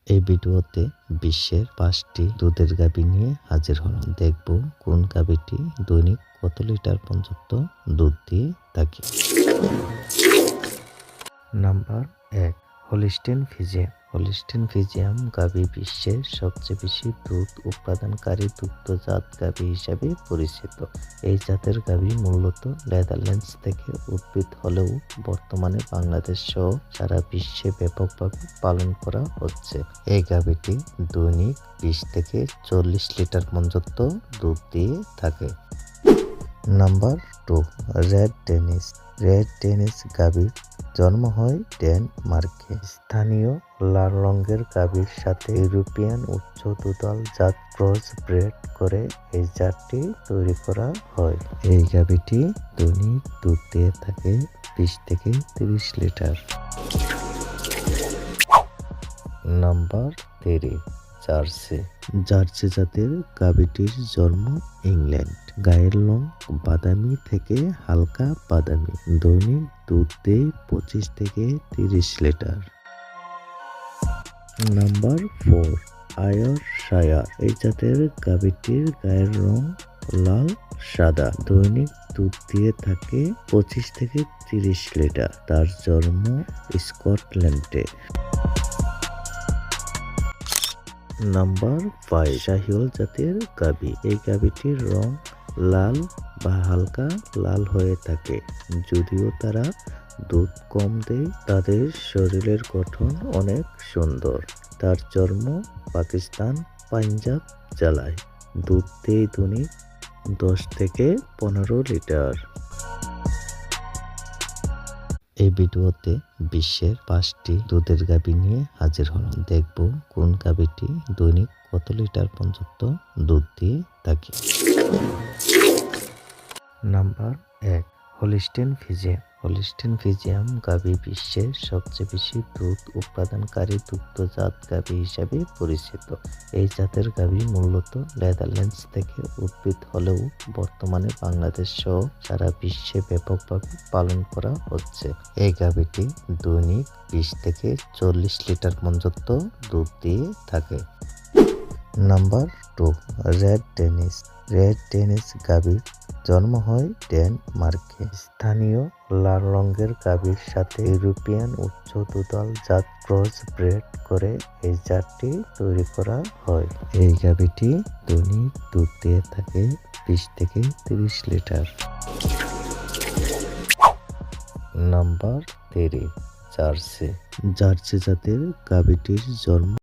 এই ভিডিওতে বিশ্বের 5টি দুধের গাভী নিয়ে হাজির হলাম। দেখব কোন গাভীটি দৈনিক কত লিটার পর্যন্ত দুধ দিয়ে থাকে। Number 1, Holstein Friesian. Holstein Friesian গাভী বিশ্বের সবচেয়ে বেশি দুধ উৎপাদনকারী দুগ্ধজাত গাভী হিসাবে পরিচিত। এই জাতের গাভী মূলত নেদারল্যান্ডস থেকে উদ্ভিদ হলেও বর্তমানে বাংলাদেশ সহ সারা বিশ্বে ব্যাপকভাবে পালন করা হচ্ছে। এই গাভীটি দৈনিক 20 থেকে 40 লিটার পর্যন্ত দুধ দিয়ে থাকে। Number 2, red Danish. Red Danish গাভীর জন্ম হয় ডেনমার্কে। স্থানীয় লাল রঙের গাভীর সাথে ইউরোপিয়ান উচ্চ দুধাল জাত ক্রস ব্রেড করে এই জাতটি তৈরি করা হয়। এই গাভীটি দৈনিক দুধ দিয়ে থাকে 20 থেকে 30 লিটার। Number 3, jersey. জার্সি জাতের গাভীটির জন্ম ইংল্যান্ড। গায়ের রং বাদামি থেকে হালকা বাদামি। দৈনিক দুধ দেয় 25 থেকে 30 লিটার। নাম্বার 4, আয়রশায়ার। এই জাতের গাভীটির গায়ের রং লাল সাদা। দৈনিক দুধ দিয়ে থাকে 25 থেকে 30 লিটার। তার জন্ম স্কটল্যান্ডে। নাম্বার 5, শাহিওয়াল জাতের গাভী। এই গাভীটির রং লাল বা হালকা লাল হয়ে থাকে। যদিও তারা দুধ কম দেয়, তাদের শরীরের গঠন অনেক সুন্দর। তার জন্ম পাকিস্তান পাঞ্জাব জেলায়। দুধ দেয় দৈনিক 10 থেকে 15 লিটার। এই ভিডিওতে বিশ্বের 5টি দুধের গাভী নিয়ে হাজির হলাম। দেখব কোন গাভীটি দৈনিক কত লিটার পর্যন্ত দুধ দিয়ে থাকে। Number 1, Holstein Friesian. Holstein Friesian গাভী বিশ্বের সবচেয়ে বেশি দুধ উৎপাদনকারী দুগ্ধজাত গাভী হিসাবে পরিচিত। এই জাতের গাভী মূলত নেদারল্যান্ডস থেকে উদ্ভিদ হলেও বর্তমানে বাংলাদেশ সহ সারা বিশ্বে ব্যাপকভাবে পালন করা হচ্ছে। এই গাভীটি দৈনিক 20 থেকে 40 লিটার পর্যন্ত দুধ দিয়ে থাকে। Number 2, red Danish. Red Danish গাভীর জন্ম হয় ডেনমার্কে। স্থানীয় লাল রঙের গাভীর সাথে ইউরোপিয়ান উচ্চ দুধাল জাত ক্রস ব্রেড করে এই জাতটি তৈরি করা হয়। এই গাভীটি দৈনিক দুধ দিয়ে থাকে 20 থেকে 30 লিটার। Number 3, jersey. জার্সি জাতের গাভীটির জন্ম